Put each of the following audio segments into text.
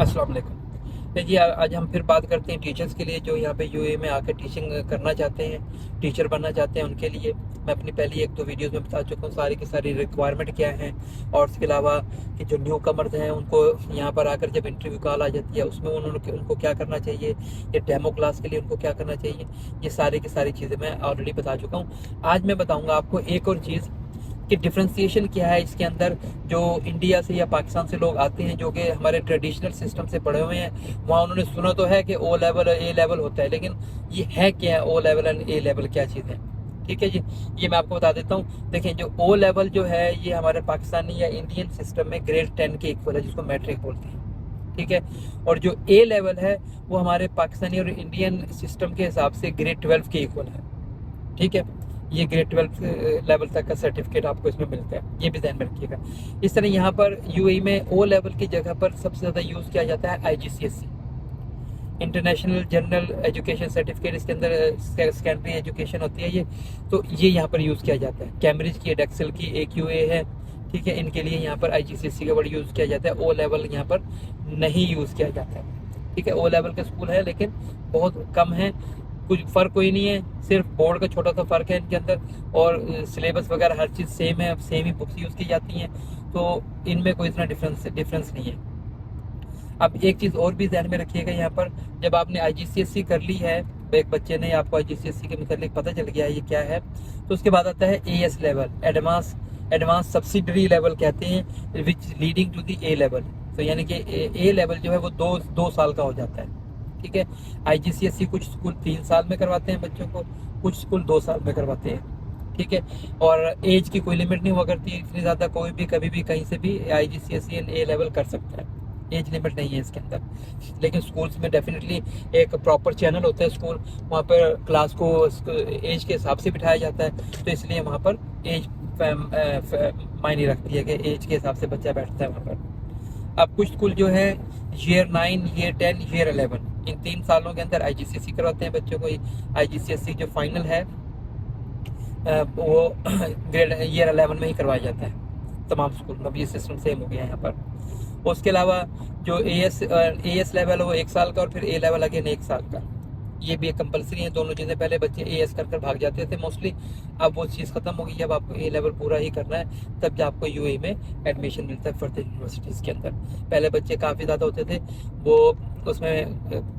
अस्सलाम वालेकुम। जी आज हम फिर बात करते हैं टीचर्स के लिए जो यहाँ पे यूएई में आकर टीचिंग करना चाहते हैं, टीचर बनना चाहते हैं। उनके लिए मैं अपनी पहली एक दो वीडियोस में बता चुका हूँ सारी की सारी रिक्वायरमेंट क्या है, और उसके अलावा कि जो न्यू कमर्स हैं उनको यहाँ पर आकर जब इंटरव्यू कॉल आ जाती है उसमें उनको क्या करना चाहिए, ये डेमो क्लास के लिए उनको क्या करना चाहिए, ये सारी की सारी चीज़ें मैं ऑलरेडी बता चुका हूँ। आज मैं बताऊँगा आपको एक और चीज़ कि डिफ्रेंसिएशन क्या है इसके अंदर। जो इंडिया से या पाकिस्तान से लोग आते हैं जो कि हमारे ट्रेडिशनल सिस्टम से पढ़े हुए हैं, वहाँ उन्होंने सुना तो है कि ओ लेवल ए लेवल होता है, लेकिन ये है क्या है O level and A level, क्या चीज़ है। ठीक है जी, ये मैं आपको बता देता हूँ। देखें, जो ओ लेवल जो है ये हमारे पाकिस्तानी या इंडियन सिस्टम में ग्रेड 10 के इक्वल है, जिसको मैट्रिक बोलते हैं। ठीक है, और जो ए लेवल है वो हमारे पाकिस्तानी और इंडियन सिस्टम के हिसाब से ग्रेड 12 के इक्वल है। ठीक है, ये ग्रेड 12 लेवल तक का सर्टिफिकेट आपको इसमें मिलता है, ये भी ध्यान में रखिएगा। इस तरह यहाँ पर यूएई में ओ लेवल की जगह पर सबसे ज़्यादा यूज़ किया जाता है IGCSE, international general education certificate. इसके अंदर सेकेंडरी एजुकेशन होती है ये, तो ये यहाँ पर यूज़ किया जाता है। कैम्ब्रिज की, डेक्सल की, AQA है। ठीक है, इनके लिए यहाँ पर आईजीसीएसई का वर्ड यूज़ किया जाता है। ओ लेवल यहाँ पर नहीं यूज़ किया जाता है। ठीक है, ओ लेवल के स्कूल है लेकिन बहुत कम है, कुछ फ़र्क कोई नहीं है, सिर्फ बोर्ड का छोटा सा फ़र्क है इनके अंदर, और सिलेबस वगैरह हर चीज़ सेम है, सेम ही बुक्स यूज़ की जाती हैं, तो इनमें कोई इतना डिफरेंस नहीं है। अब एक चीज़ और भी ध्यान में रखिएगा, यहाँ पर जब आपने आईजीसीएसई कर ली है, एक बच्चे ने आपको आईजीसीएसई के मतलब पता चल गया है ये क्या है, तो उसके बाद आता है AS level, advance subsidiary level कहते हैं, which leading to the A level. तो यानी कि ए लेवल जो है वो दो साल का हो जाता है। ठीक है, आईजीसीएसई कुछ स्कूल 3 साल में करवाते हैं बच्चों को, कुछ स्कूल 2 साल में करवाते हैं। ठीक है, और एज की कोई लिमिट नहीं हुआ करती इतनी ज़्यादा, कोई भी कभी भी कहीं से भी आईजीसीएसई ए लेवल कर सकता है, एज लिमिट नहीं है इसके अंदर। लेकिन स्कूल्स में डेफिनेटली एक प्रॉपर चैनल होता है स्कूल, वहाँ पर क्लास को एज के हिसाब से बिठाया जाता है, तो इसलिए वहाँ पर एज मायने रखती है कि एज के हिसाब से बच्चा बैठता है वहाँ पर। अब कुछ स्कूल जो है ईयर 9, ईयर 10, ईयर 11, इन 3 सालों के अंदर आईजीसीएसई करवाते हैं बच्चों को। आईजीसीएसई जो फाइनल है वो ग्रेड ईयर 11 में ही करवाया जाता है तमाम स्कूल में। अब ये सिस्टम सेम हो गया है यहाँ पर। उसके अलावा जो एएस लेवल है वो 1 साल का, और फिर ए लेवल अगेन 1 साल का, ये भी एक कंपलसरी है। दोनों चीज़ें पहले बच्चे AS कर भाग जाते थे मोस्टली, अब वो चीज़ ख़त्म हो गई। अब आपको ए लेवल पूरा ही करना है, तब जा आपको यूएई में एडमिशन मिलता है फर्दर यूनिवर्सिटीज़ के अंदर। पहले बच्चे काफ़ी ज़्यादा होते थे, वो उसमें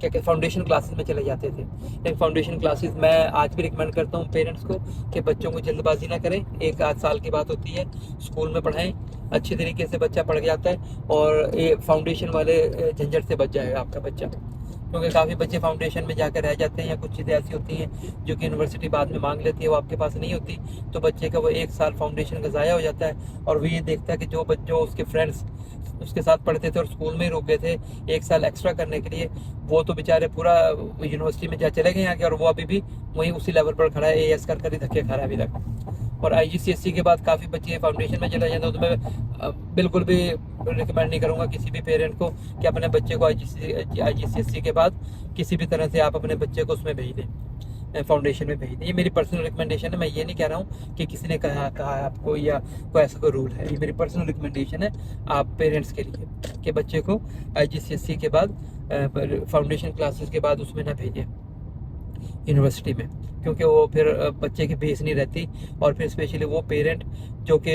क्या फाउंडेशन क्लासेस में चले जाते थे। लेकिन फाउंडेशन क्लासेस मैं आज भी रिकमेंड करता हूँ पेरेंट्स को कि बच्चों को जल्दबाजी ना करें, 1 आध साल की बात होती है, स्कूल में पढ़ाएं, अच्छी तरीके से बच्चा पढ़ जाता है और ये फाउंडेशन वाले झंझट से बच जाएगा आपका बच्चा। क्योंकि काफ़ी बच्चे फाउंडेशन में जाकर रह जाते हैं, या कुछ चीज़ें ऐसी होती हैं जो कि यूनिवर्सिटी बाद में मांग लेती है, वो आपके पास नहीं होती, तो बच्चे का वो 1 साल फाउंडेशन का ज़ाया हो जाता है। और वो ये देखता है कि जो उसके फ्रेंड्स उसके साथ पढ़ते थे और स्कूल में ही रुक गए थे 1 साल एक्स्ट्रा करने के लिए, वो तो बेचारे पूरा यूनिवर्सिटी में जा चले गए आगे, और वो अभी भी वहीं उसी लेवल पर खड़ा है, AS कर ही धक्के खा रहा है अभी तक। और आईजीसीएसई के बाद काफ़ी बच्चे फाउंडेशन में चले जाते हैं, तो मैं बिल्कुल भी रिकमेंड नहीं करूँगा किसी भी पेरेंट को कि अपने बच्चे को आईजीसीएसई के बाद किसी भी तरह से आप अपने बच्चे को उसमें भेज दें, फाउंडेशन में भेज दें। ये मेरी पर्सनल रिकमेंडेशन है, मैं ये नहीं कह रहा हूँ कि किसी ने कहा है आपको, या कोई ऐसा कोई रूल है। ये मेरी पर्सनल रिकमेंडेशन है आप पेरेंट्स के लिए कि बच्चे को आईजीसीएसई के बाद फाउंडेशन क्लासेस के बाद उसमें ना भेजें यूनिवर्सिटी में, क्योंकि वो फिर बच्चे की बेस नहीं रहती। और फिर स्पेशली वो पेरेंट जो कि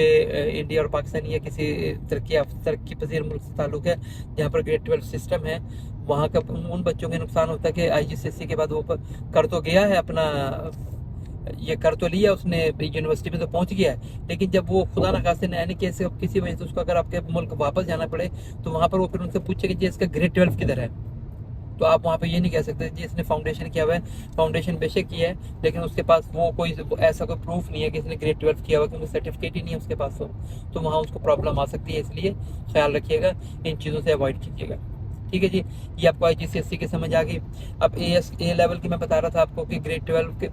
इंडिया और पाकिस्तान या किसी तरक्की पजीर मुल्क से ताल्लुक़ है जहाँ पर ग्रेड 12 सिस्टम है, वहाँ का उन बच्चों के नुकसान होता है कि आईजीसीएसई के बाद वो कर तो गया है अपना, ये कर तो लिया उसने, यूनिवर्सिटी में तो पहुंच गया है, लेकिन जब वो खुदा न खास्ते नया नहीं कैसे किसी वजह से उसको अगर आपके मुल्क वापस जाना पड़े, तो वहाँ पर वो फिर उनसे पूछे कि जी इसका ग्रेड 12 किधर है। तो आप वहाँ पे ये नहीं कह सकते जी इसने फाउंडेशन किया हुआ है, फाउंडेशन बेशक किया है लेकिन उसके पास वो कोई ऐसा कोई प्रूफ नहीं है कि इसने ग्रेड 12 किया हुआ, क्योंकि सर्टिफिकेट ही नहीं है उसके पास, तो वहाँ उसको प्रॉब्लम आ सकती है। इसलिए ख्याल रखिएगा, इन चीज़ों से अवॉइड कीजिएगा। ठीक है जी, ये आपको आईजीसीएसई की समझ आ गई। अब ए लेवल की मैं बता रहा था आपको कि ग्रेड 12 के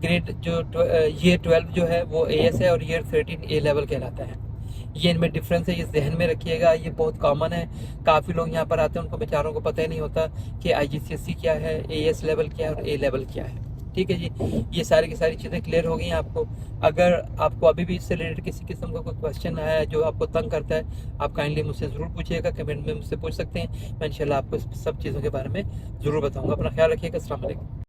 ईयर 12 जो है वो AS है, और ईयर 13 ए लेवल कहलाता है। ये इनमें डिफरेंस है, ये जहन में रखिएगा, ये बहुत कॉमन है। काफ़ी लोग यहाँ पर आते हैं, उनको बेचारों को पता ही नहीं होता कि आईजीसीएसई क्या है, AS लेवल क्या है और ए लेवल क्या है। ठीक है जी, ये सारी की सारी चीज़ें क्लियर हो गई हैं आपको। अगर आपको अभी भी इससे रिलेटेड किसी किस्म का कोई क्वेश्चन आया है जो आपको तंग करता है, आप काइंडली मुझसे ज़रूर पूछिएगा, कमेंट में मुझसे पूछ सकते हैं। मैं इंशाल्लाह आपको इस सब चीज़ों के बारे में ज़रूर बताऊँगा। अपना ख्याल रखिएगा। अस्सलाम वालेकुम।